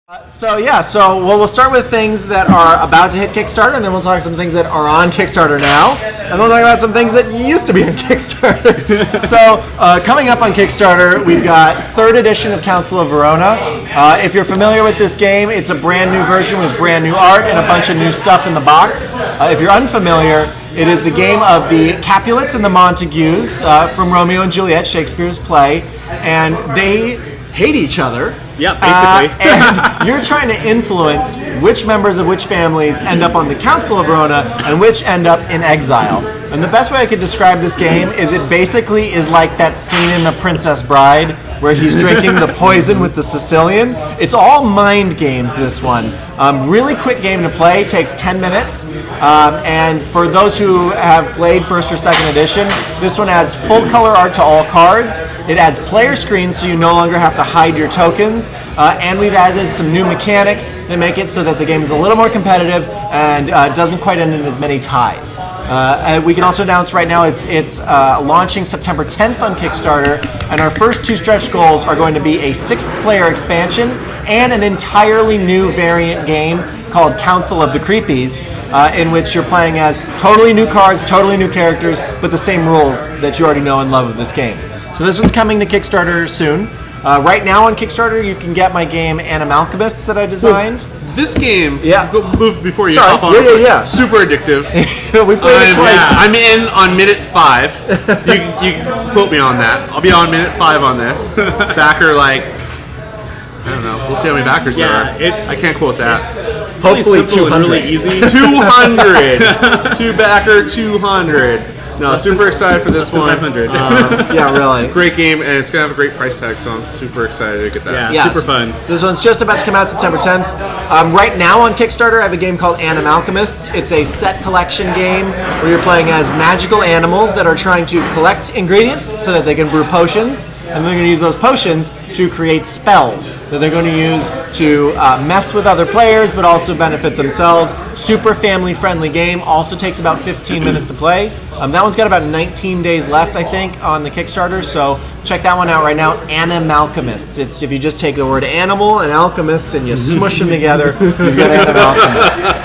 We'll start with things that are about to hit Kickstarter, and then we'll talk some things that are on Kickstarter now, and we'll talk about some things that used to be on Kickstarter. Coming up on Kickstarter, we've got 3rd edition of Council of Verona. If you're familiar with this game, it's a brand new version with brand new art and a bunch of new stuff in the box. If you're unfamiliar, it is the game of the Capulets and the Montagues from Romeo and Juliet, Shakespeare's play, and they hate each other. Yeah, basically. And you're trying to influence which members of which families end up on the Council of Verona and which end up in exile. And the best way I could describe this game is it basically is like that scene in The Princess Bride where he's drinking the poison with the Sicilian. It's all mind games, this one. Really quick game to play, takes 10 minutes. And for those who have played 1st or 2nd edition, this one adds full color art to all cards. It adds player screens so you no longer have to hide your tokens. And we've added some new mechanics that make it so that the game is a little more competitive and doesn't quite end in as many ties. We can also announce right now it's launching September 10th on Kickstarter, and our first 2 stretch goals are going to be a 6th player expansion and an entirely new variant game called Council of the Creepies, in which you're playing as totally new cards, totally new characters, but the same rules that you already know and love of this game. So this one's coming to Kickstarter soon. Right now on Kickstarter, you can get my game Animalchemists that I designed. This game, yeah. Move before you Sorry. hop on. Yeah. Super addictive. We played it twice. Yeah, I'm in on minute 5. You can quote me on that. I'll be on minute 5 on this. Backer I don't know. We'll see how many backers there are. I can't quote that. Hopefully 200. Really easy. 200. 200. No, super excited for this one. 500. Yeah, really. Great game, and it's going to have a great price tag, so I'm super excited to get that. Yeah, super fun. So this one's just about to come out September 10th. Right now on Kickstarter, I have a game called Animalchemists. It's a set collection game where you're playing as magical animals that are trying to collect ingredients so that they can brew potions, and they're going to use those potions to create spells that they're going to use to mess with other players, but also benefit themselves. Super family-friendly game. Also takes about 15 minutes to play. That one's got about 19 days left, I think, on the Kickstarter, so check that one out right now, Animalchemists. It's if you just take the word animal and alchemists and you smush them together, you've got Animalchemists.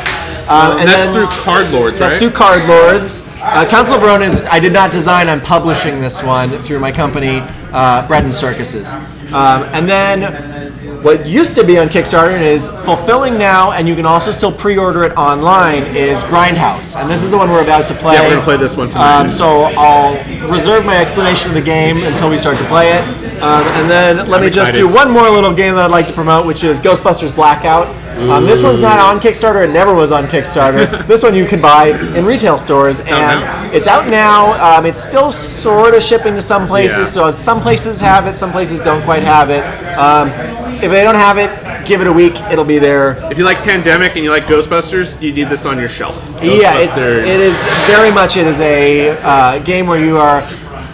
And that's through Card Lords, right? That's through Card Lords. Council of Verona I did not design, I'm publishing this one through my company, Bread and Circuses. And then what used to be on Kickstarter is fulfilling now, and you can also still pre-order it online, is Grindhouse. And this is the one we're about to play. Yeah, we're going to play this one tonight. So I'll reserve my explanation of the game until we start to play it. And then let me just do one more little game that I'd like to promote, which is Ghostbusters Blackout. This one's not on Kickstarter. It never was on Kickstarter. This one you can buy in retail stores. It's out now. It's still sort of shipping to some places. So some places have it, some places don't quite have it. If they don't have it, give it a week. It'll be there. If you like Pandemic and you like Ghostbusters, you need this on your shelf. Yeah, it is very much. It is a game where you are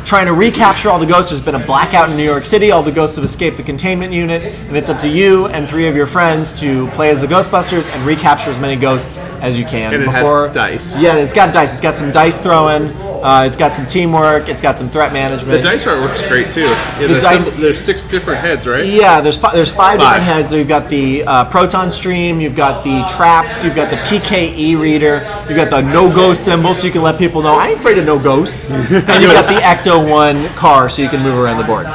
trying to recapture all the ghosts. There's been a blackout in New York City. All the ghosts have escaped the containment unit, and it's up to you and 3 of your friends to play as the Ghostbusters and recapture as many ghosts as you can. And it has dice. Yeah, it's got dice. It's got some dice throwing. It's got some teamwork. It's got some threat management. The dice art works great too. Yeah, there's 6 different heads, right? Yeah, there's 5 different heads. So you've got the proton stream. You've got the traps. You've got the PKE reader. You've got the no-go symbol, so you can let people know I ain't afraid of no ghosts. And you've got the Ecto 1 car, so you can move around the board.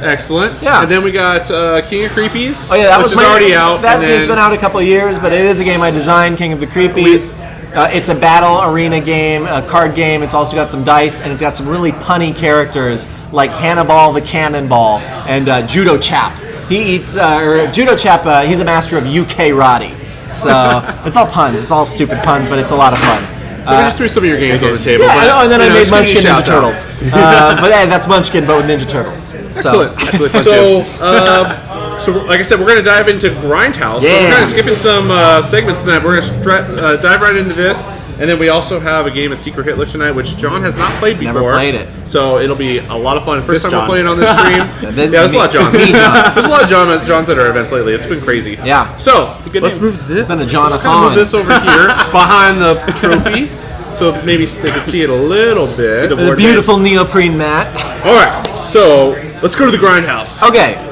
Excellent. Yeah. And then we got King of Creepies, which is already out. That game's been out a couple of years, but it is a game I designed, King of the Creepies. It's a battle arena game, a card game. It's also got some dice, and it's got some really punny characters like Hannibal the Cannonball and Judo Chap. Judo Chap, he's a master of UK Roddy. So it's all puns. It's all stupid puns, but it's a lot of fun. So we just threw some of your games on the table. Yeah, and then I made Munchkin Ninja Turtles. But yeah, that's Munchkin, but with Ninja Turtles. Excellent. That's really fun too. So, like I said, we're going to dive into Grindhouse. Yeah. So we're kind of skipping some segments tonight. We're going to dive right into this. And then we also have a game of Secret Hitler tonight, which John has not played before. Never played it. So it'll be a lot of fun. First time we're playing on this stream. There's a lot of Johns. John. There's a lot of Johns at our events lately. It's been crazy. Yeah. So let's move this. It's been a Jonathan. Let's kind of move this over here behind the trophy. So maybe they can see it a little bit. The beautiful neoprene mat. All right. So let's go to the Grindhouse. Okay.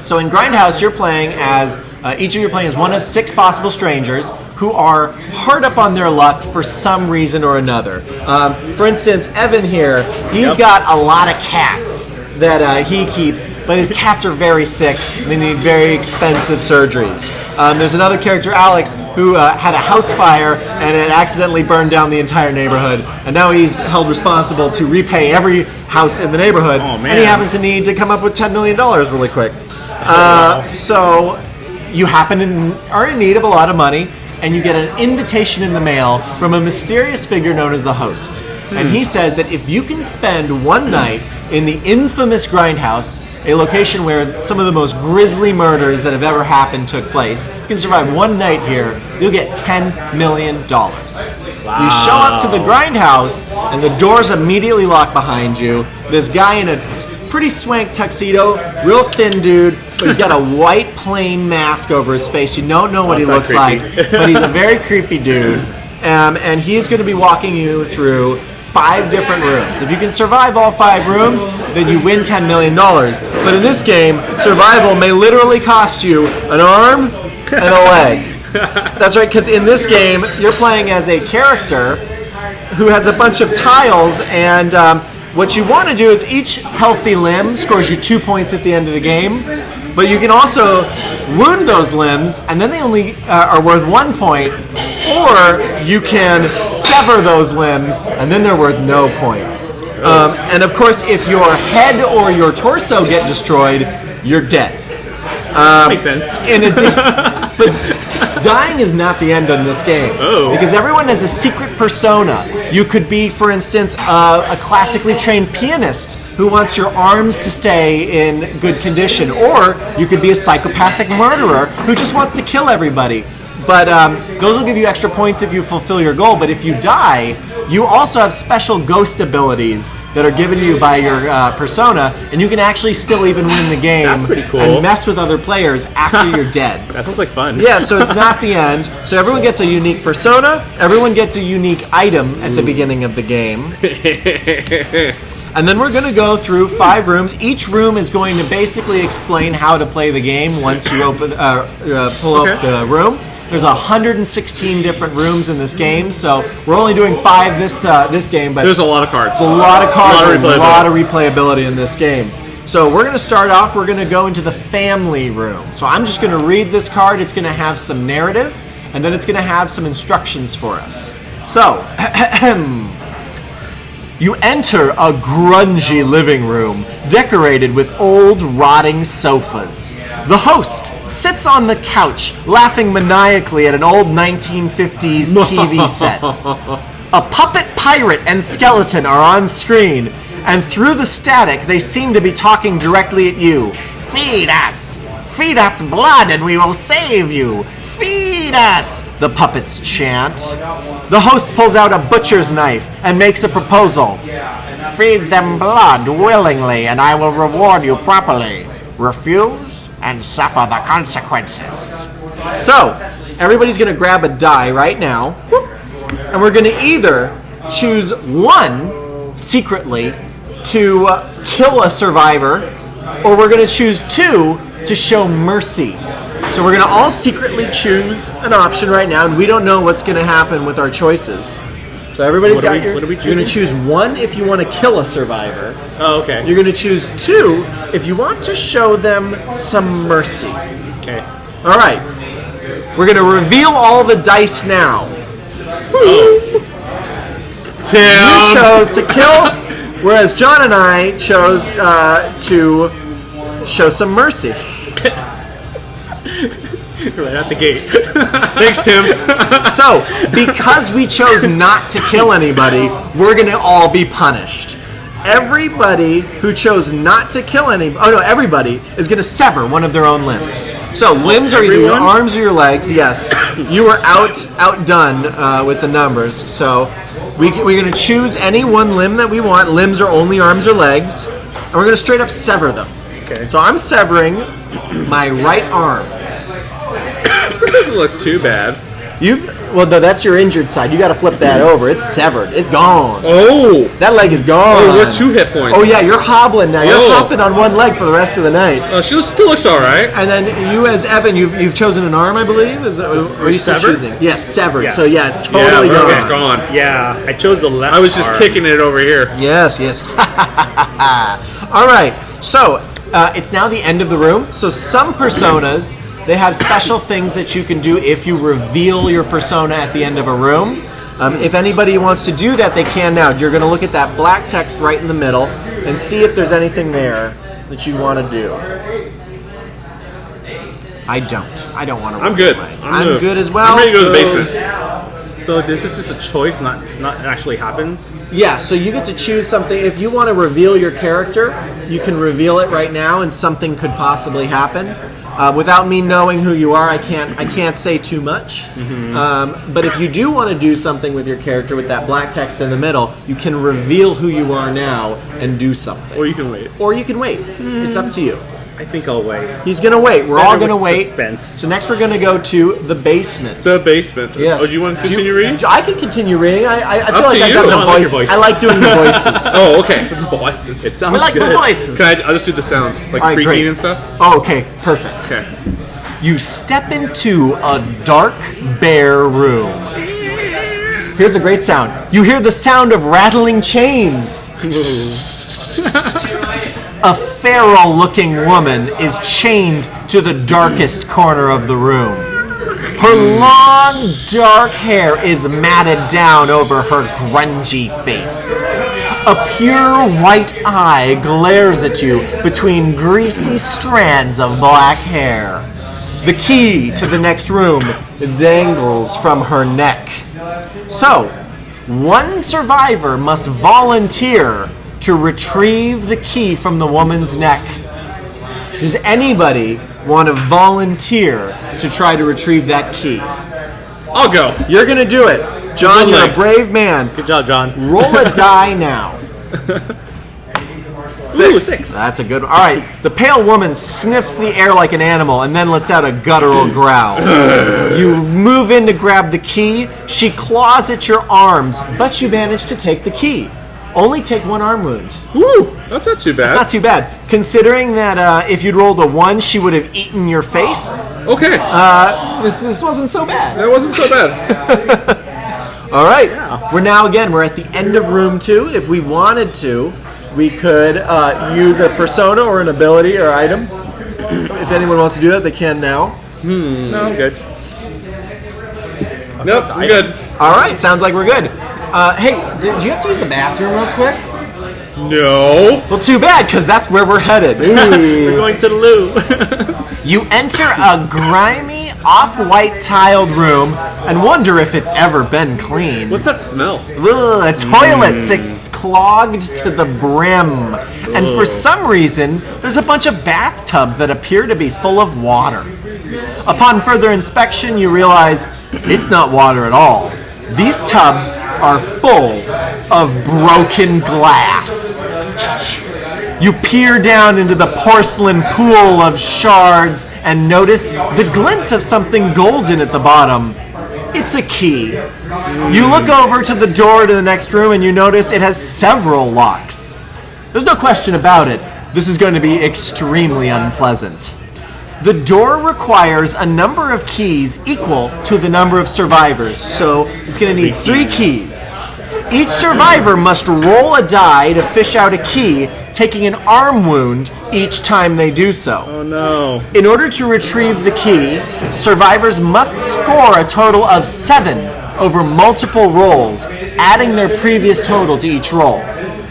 So in Grindhouse, you're playing as Each of you are playing as one of 6 possible strangers who are hard up on their luck for some reason or another. For instance, Evan here, he's got a lot of cats that he keeps, but his cats are very sick and they need very expensive surgeries. There's another character, Alex, who had a house fire and it accidentally burned down the entire neighborhood, and now he's held responsible to repay every house in the neighborhood, and he happens to need to come up with $10 million really quick. So you are in need of a lot of money, and you get an invitation in the mail from a mysterious figure known as the host. And he says that if you can spend one night in the infamous Grindhouse, a location where some of the most grisly murders that have ever happened took place, you can survive one night here, you'll get $10 million. Wow. You show up to the Grindhouse, and the doors immediately lock behind you. This guy in a pretty swank tuxedo, real thin dude, but he's got a white plain mask over his face. You don't know what he looks like, but he's a very creepy dude. And he's going to be walking you through 5 different rooms. If you can survive all 5 rooms, then you win $10 million. But in this game, survival may literally cost you an arm and a leg. That's right, because in this game, you're playing as a character who has a bunch of tiles, and what you want to do is each healthy limb scores you 2 points at the end of the game, but you can also wound those limbs, and then they only are worth 1 point, or you can sever those limbs, and then they're worth no points. And of course, if your head or your torso get destroyed, you're dead. Makes sense. But dying is not the end on this game. Oh. Because everyone has a secret persona. You could be, for instance, a classically trained pianist who wants your arms to stay in good condition. Or you could be a psychopathic murderer who just wants to kill everybody. But those will give you extra points if you fulfill your goal. But if you die, you also have special ghost abilities that are given to you by your persona, and you can actually still even win the game. That's pretty cool. And mess with other players after you're dead. That sounds like fun. Yeah, so it's not the end. So everyone gets a unique persona. Everyone gets a unique item at the beginning of the game. And then we're going to go through 5 rooms. Each room is going to basically explain how to play the game once you pull up the room. There's 116 different rooms in this game, so we're only doing 5 this game. But there's a lot of cards. A lot of cards and a lot of replayability in this game. So we're going to start off, we're going to go into the family room. So I'm just going to read this card. It's going to have some narrative, and then it's going to have some instructions for us. So, you enter a grungy living room decorated with old, rotting sofas. The host sits on the couch, laughing maniacally at an old 1950s TV set. A puppet pirate and skeleton are on screen, and through the static, they seem to be talking directly at you. Feed us! Feed us blood and we will save you! Feed us! The puppets chant. The host pulls out a butcher's knife and makes a proposal. Feed them blood willingly and I will reward you properly. Refuse and suffer the consequences. So, everybody's going to grab a die right now, and we're going to either choose one secretly to kill a survivor, or we're going to choose 2 to show mercy. So we're going to all secretly choose an option right now, and we don't know what's going to happen with our choices. So everybody's got your... You're going to choose 1 if you want to kill a survivor. Oh, okay. You're going to choose 2 if you want to show them some mercy. Okay. All right. We're going to reveal all the dice now. Tim! You chose to kill, whereas John and I chose to show some mercy. Right out the gate. Thanks, Tim. So, because we chose not to kill anybody, we're going to all be punished. Everybody who chose not to kill everybody is going to sever one of their own limbs. So, limbs are either your arms or your legs. Yes, you were outdone with the numbers. So, we're going to choose any one limb that we want. Limbs are only arms or legs. And we're going to straight up sever them. Okay. So, I'm severing my right arm. This doesn't look too bad. Well, no, that's your injured side. You got to flip that over. It's severed. It's gone. Oh, that leg is gone. Oh, we're 2 hit points. Oh yeah, you're hobbling now. You're hopping on one leg for the rest of the night. She still looks all right. And then you, as Evan, you've chosen an arm, I believe. Or are you still choosing? Yes, severed. Yeah. So yeah, it's totally gone. It's gone. Yeah, I chose the left. I was just kicking it over here. Yes. All right. So it's now the end of the room. So some personas. They have special things that you can do if you reveal your persona at the end of a room. If anybody wants to do that, they can now. You're going to look at that black text right in the middle and see if there's anything there that you want to do. I don't want to. I'm good. I'm good as well. I'm ready to go to the basement. So this is just a choice, not actually happens? Yeah, so you get to choose something. If you want to reveal your character, you can reveal it right now and something could possibly happen. Without me knowing who you are, I can't say too much. Mm-hmm. But if you do want to do something with your character with that black text in the middle, you can reveal who you are now and do something. Or you can wait. It's up to you. I think I'll wait. He's going to wait. We're all going to wait. Suspense. So next we're going to go to the basement. The basement. Yes. Oh, do you want to continue reading? I can continue reading. I feel Up like to I you. got the I like your voices. voice. I like doing the voices. Oh, okay. The voices. It I sounds like good. the voices. I'll just do the sounds, like All right, creaking great. and stuff. Oh, okay, perfect. Okay. You step into a dark, bare room. Here's a great sound. You hear the sound of rattling chains. A feral-looking woman is chained to the darkest corner of the room. Her long, dark hair is matted down over her grungy face. A pure white eye glares at you between greasy strands of black hair. The key to the next room dangles from her neck. So, one survivor must volunteer to retrieve the key from the woman's neck. Does anybody want to volunteer to try to retrieve that key? I'll go. You're going to do it. John, you're a brave man. Good job, John. Roll a die now. 6. That's a good one. All right. The pale woman sniffs the air like an animal and then lets out a guttural growl. You move in to grab the key. She claws at your arms, but you manage to take the key. Only take 1 arm wound. Woo! That's not too bad. It's not too bad. Considering that if you'd rolled a 1, she would have eaten your face. Okay. This wasn't so bad. That wasn't so bad. All right. Yeah. We're at the end of room 2. If we wanted to, we could use a persona or an ability or item. If anyone wants to do that, they can now. No, I'm good. Nope, I'm good. All right. Sounds like we're good. Hey, did you have to use the bathroom real quick? No. Well, too bad, because that's where we're headed. We're going to the loo. You enter a grimy, off-white tiled room and wonder if it's ever been cleaned. What's that smell? Ugh, a toilet sits clogged to the brim. And for some reason, there's a bunch of bathtubs that appear to be full of water. Upon further inspection, you realize it's not water at all. These tubs are full of broken glass. You peer down into the porcelain pool of shards and notice the glint of something golden at the bottom. It's a key. You look over to the door to the next room and you notice it has several locks. There's no question about it. This is going to be extremely unpleasant. The door requires a number of keys equal to the number of survivors, so it's going to need 3 keys. Each survivor must roll a die to fish out a key, taking an arm wound each time they do so. Oh no. In order to retrieve the key, survivors must score a total of 7 over multiple rolls, adding their previous total to each roll.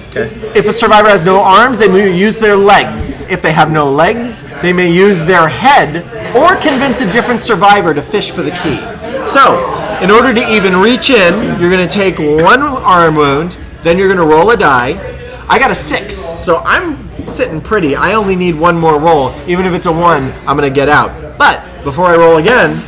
Okay. If a survivor has no arms, they may use their legs. If they have no legs, they may use their head or convince a different survivor to fish for the key. So, in order to even reach in, you're going to take 1 arm wound, then you're going to roll a die. I got a 6, so I'm sitting pretty. I only need 1 more roll. Even if it's a 1, I'm going to get out. But before I roll again,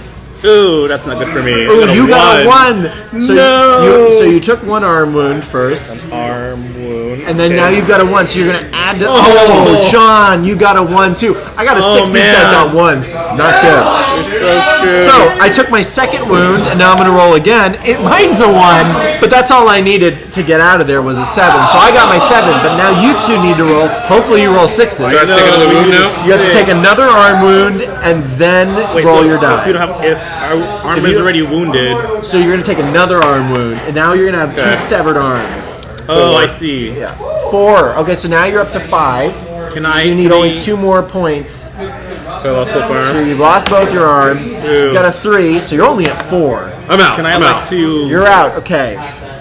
Ooh, that's not good for me. Ooh, you got a 1. So No. so you took 1 arm wound first. Arm wound. And then Okay. now you've got a 1, so you're going to add to... Oh, John, you got a 1 too. I got a 6, these guys got 1s. Not good. You're so screwed. So, I took my second wound, and now I'm going to roll again. Mine's a 1, but that's all I needed to get out of there was a 7. So I got my 7, but now you two need to roll. Hopefully you roll 6s. Do I have to take another wound now? You have to take another arm wound, and then roll your die. If our arm is already wounded. So you're going to take another arm wound, and now you're going to have 2 severed arms. Oh, I see. Yeah. 4. Okay, so now you're up to 5. Can So I? you need only 2 more points. So I lost both my So arms. you've lost both your arms. You got a 3, so you're only at 4. I'm out. Can I I'm like out. to You're out. Okay.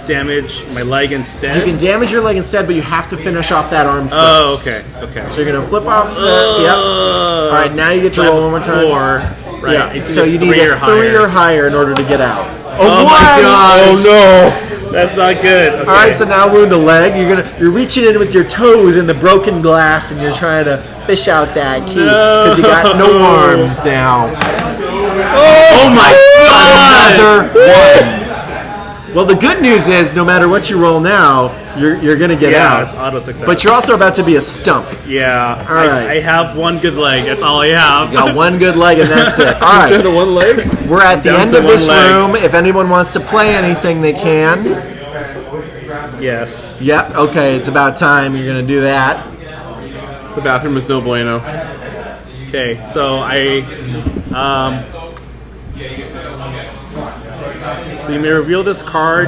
damage my leg instead? You can damage your leg instead, but you have to finish off that arm first. Oh, okay. Okay. So you're gonna flip off the. Yep. All right, now you get to So I roll have one more time. 4. Right. Yeah. It's So you need either a 3 or higher in order to get out. Oh my gosh. Oh no! That's not good. Okay. All right, so now wound a leg. You're reaching in with your toes in the broken glass, and you're trying to fish out that key because you got no arms now. Oh my god! Another 1. Well, the good news is, no matter what you roll now, you're gonna get Yeah, it's out. auto success. But you're also about to be a stump. Yeah. All right. I have 1 good leg. That's all I have. You got 1 good leg, and that's it. All right. to 1 leg? We're at the Down end to of this 1 leg. room. If anyone wants to play anything, they can. Yes. Yep. Okay, it's about time you're gonna do that. The bathroom is no bueno. Okay. So So you may reveal this card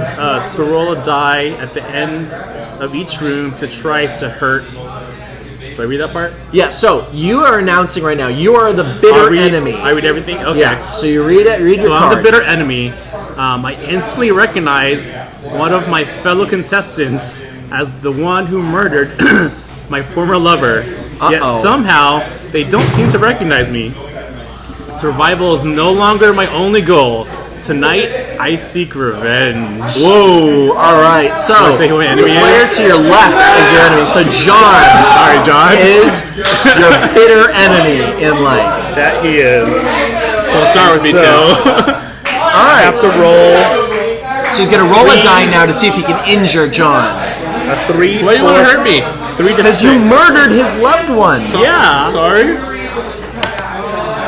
to roll a die at the end of each room to try to hurt. Do I read that part? Yeah. So you are announcing right now. You are the bitter enemy. I read everything? Okay. Yeah. So you read it. Read your So card. I'm the bitter enemy. I instantly recognize one of my fellow contestants as the one who murdered my former lover. Yet Uh-oh. somehow they don't seem to recognize me. Survival is no longer my only goal. Tonight, I seek revenge. Whoa! All right. So I say who my enemy the player is? to your left is your enemy. So John, Sorry, John. is your bitter enemy in life. That he is. Don't start with me, So, too. All right. have to roll So he's gonna roll a die now to see if he can injure John. a 3. Why do you want to hurt me? 3 to 6. Because you murdered his loved one. Yeah. Sorry?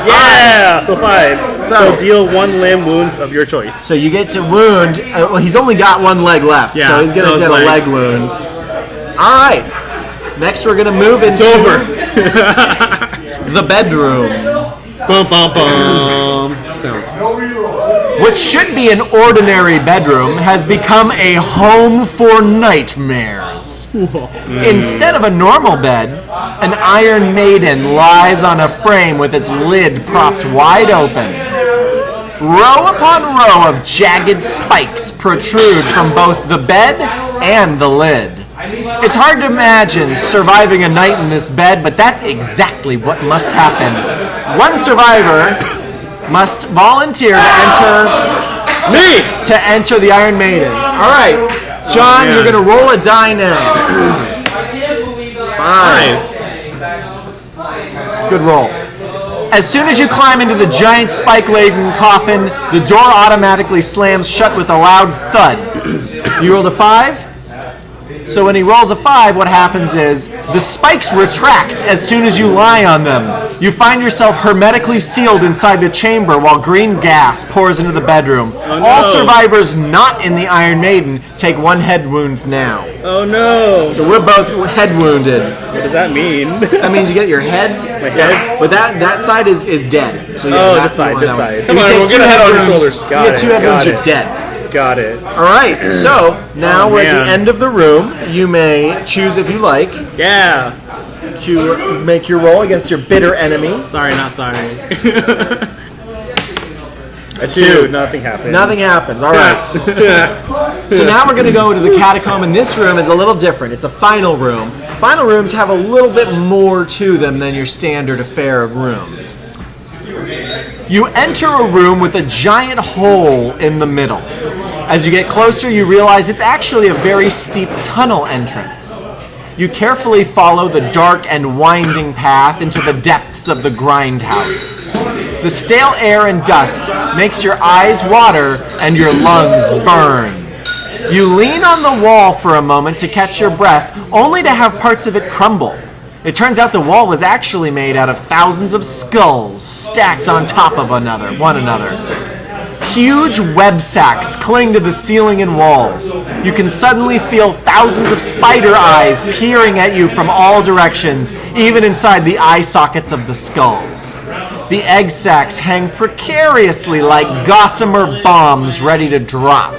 Yeah. So 5. So deal 1 limb wound of your choice. So you get to wound. Well, he's only got 1 leg left, Yeah, so he's gonna so it's get a like- leg wound. All right. Next, we're gonna move into the bedroom, Bum, bum, bum. Sounds. which should be an ordinary bedroom, has become a home for nightmares. Instead of a normal bed, an Iron Maiden lies on a frame with its lid propped wide open. Row upon row of jagged spikes protrude from both the bed and the lid. It's hard to imagine surviving a night in this bed, but that's exactly what must happen. One survivor must volunteer to enter the Iron Maiden. All right, John, you're gonna roll a die now. 5. Good roll. As soon as you climb into the giant spike-laden coffin, the door automatically slams shut with a loud thud. You rolled a 5? So when he rolls a 5, what happens is the spikes retract as soon as you lie on them. You find yourself hermetically sealed inside the chamber while green gas pours into the bedroom. All survivors not in the Iron Maiden take 1 head wound now. Oh no. So we're both head wounded. What does that mean? That means you get your head. My head? But that side is dead. So Oh, that's this side, the one this that side. one. Come If on, you we'll take get 2 a head on your wounds- shoulders. You Got get it, 2 head got wounds, it. you're dead. Got it. All right, so now we're at man. the end of the room. You may choose, if you like, Yeah. to make your roll against your bitter enemy. Sorry, not sorry. A 2. 2. Nothing happens. Nothing happens. All right. So now we're going to go to the catacomb, and this room is a little different. It's a final room. Final rooms have a little bit more to them than your standard affair of rooms. You enter a room with a giant hole in the middle. As you get closer, you realize it's actually a very steep tunnel entrance. You carefully follow the dark and winding path into the depths of the Grindhouse. The stale air and dust makes your eyes water and your lungs burn. You lean on the wall for a moment to catch your breath, only to have parts of it crumble. It turns out the wall was actually made out of thousands of skulls stacked on top of one another. Huge web sacks cling to the ceiling and walls. You can suddenly feel thousands of spider eyes peering at you from all directions, even inside the eye sockets of the skulls. The egg sacs hang precariously like gossamer bombs ready to drop.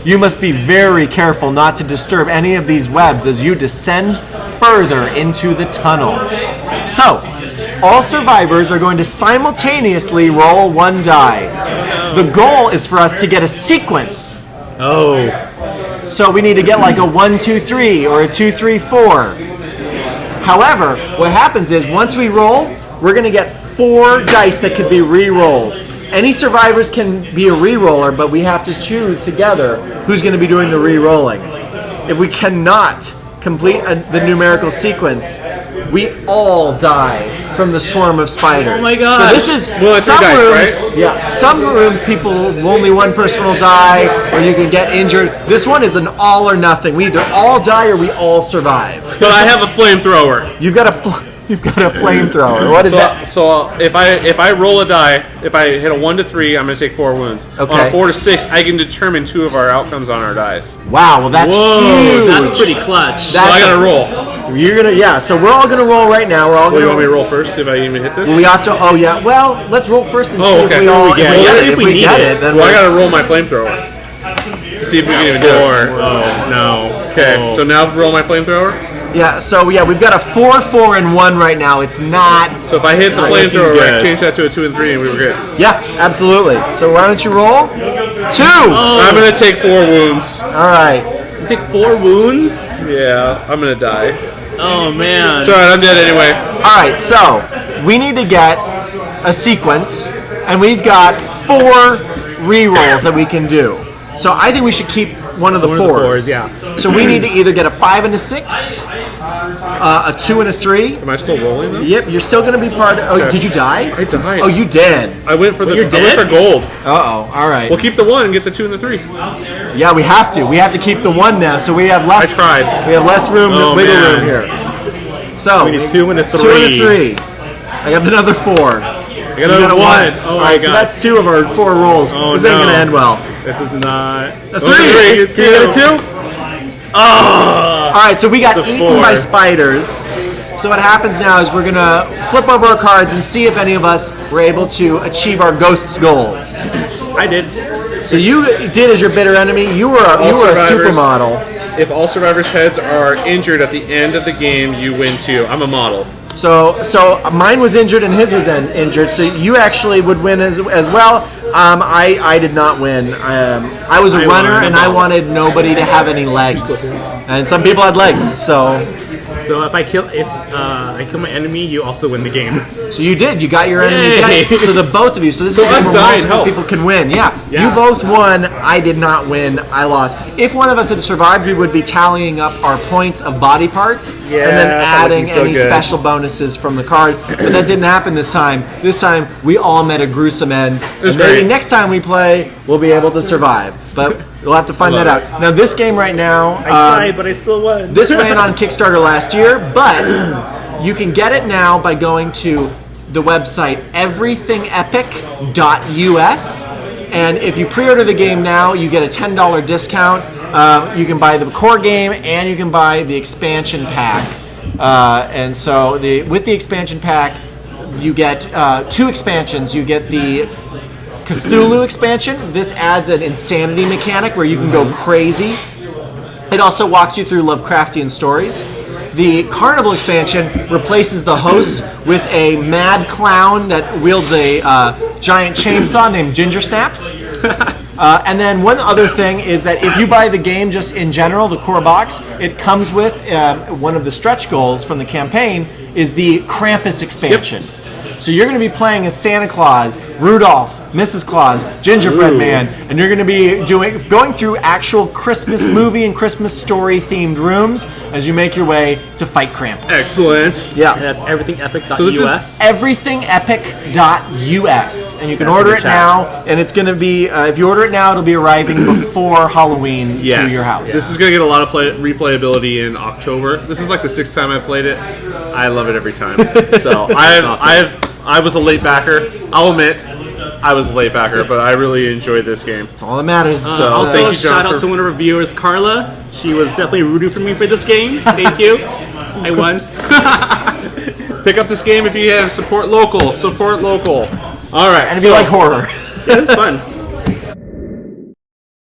You must be very careful not to disturb any of these webs as you descend further into the tunnel. So, all survivors are going to simultaneously roll one die. The goal is for us to get a sequence. Oh. So we need to get like a 1, 2, 3 or a 2, 3, 4. However, what happens is once we roll, we're going to get 4 dice that could be re-rolled. Any survivors can be a re-roller, but we have to choose together who's going to be doing the re-rolling. If we cannot complete the numerical sequence, we all die from the swarm of spiders. Oh my god! So this is some dice, rooms. right? Yeah, some rooms people only one person will die, or you can get injured. This one is an all or nothing. We either all die or we all survive. But I have a flamethrower. You've got a flamethrower. What is that? So if I roll a die, if I hit a 1 to 3, I'm going to take 4 wounds. Okay. On a 4 to 6, I can determine 2 of our outcomes on our dice. Wow, well that's huge. That's pretty clutch. So I got to roll. You're gonna, yeah. So we're all gonna roll right now. We're all What, do gonna. you want me to roll first? See if I even hit this? We have to. Oh yeah. Well, let's roll first and see okay. if we all. Yeah, If we get it, then Well, I we're. got to roll my flamethrower to see if we can even do it. Oh, no. Okay, so now roll my flamethrower. Yeah. So yeah, we've got a 4, 4, and 1 right now. It's not. So if I hit the Not looking flamethrower, I good. change that to a 2 and 3, and we were good. Yeah, absolutely. So why don't you roll? 2. I'm going to take 4 wounds. All right. You take 4 wounds? Yeah, I'm going to die. Oh man. It's alright, I'm dead anyway. All right. So we need to get a sequence, and we've got 4 re-rolls that we can do. So I think we should keep one of the One of the fours. fours, yeah. So we need to either get a 5 and a 6, a 2 and a 3. Am I still rolling though? Yep, you're still going to be part of... Oh, Okay. did you die? I died. Oh, you did. I went for the. you're I dead? went for gold. Uh-oh, all right. We'll keep the 1 and get the 2 and the 3. Yeah, we have to. We have to keep the 1 now, so we have less... I tried. We have less room, Oh, wiggle man. room here. So we need 2 and a 3. 2 and a 3. I got another 4. I got You a 1. Oh my right, so God. that's 2 of our 4 rolls. Oh, this ain't no. going to end well. This is not. A 3. Oh, 3. You got a 2? Oh. All right, so we got It's a eaten 4. by spiders. So what happens now is we're going to flip over our cards and see if any of us were able to achieve our ghost's goals. I did. So you did as your bitter enemy. You were a survivors. supermodel. If all survivors' heads are injured at the end of the game, you win too. I'm a model. So mine was injured and his was injured. So you actually would win as well. I did not win. I was a runner won. and I wanted nobody to have any legs. And some people had legs. So So if I kill my enemy, you also win the game. you did. You got your enemy Yay. dead. So the both of you. So this So is a game us where dying multiple helped. people can win. Yeah. Yeah. You both won. I did not win. I lost. If one of us had survived, we would be tallying up our points of body parts and then that's not adding looking so any good. special bonuses from the card. But that didn't happen this time. This time we all met a gruesome end. was And maybe great. next time we play, we'll be able to survive. But we'll have to find that out. Now this game right now. I died, but I still won. This ran on Kickstarter last year, but you can get it now by going to the website everythingepic.us. And if you pre-order the game now, you get a $10 discount. You can buy the core game and you can buy the expansion pack. And so with the expansion pack, you get 2 expansions. You get the Cthulhu expansion. This adds an insanity mechanic where you can go crazy. It also walks you through Lovecraftian stories. The Carnival expansion replaces the host with a mad clown that wields a giant chainsaw named Ginger Snaps. And then one other thing is that if you buy the game just in general, the core box, it comes with one of the stretch goals from the campaign is the Krampus expansion. So you're going to be playing as Santa Claus, Rudolph, Mrs. Claus, Gingerbread Man, and you're going to be going through actual Christmas movie and Christmas story themed rooms as you make your way to fight Krampus. Excellent. Yeah. And that's everythingepic.us. So this is everythingepic.us, and you can order it now, and it's going to be, if you order it now, it'll be arriving before Halloween to your house. This is going to get a lot of replayability in October. This is like the 6th time I played it. I love it every time. So I was a late backer. I'll admit, I was a late backer, but I really enjoyed this game. That's all that matters. So Also, thank you, John, shout out to one of our viewers, Carla. She was definitely rooting for me for this game. Thank you. I won. Pick up this game if you have support local. Support local. All right. And if you like horror. It's fun.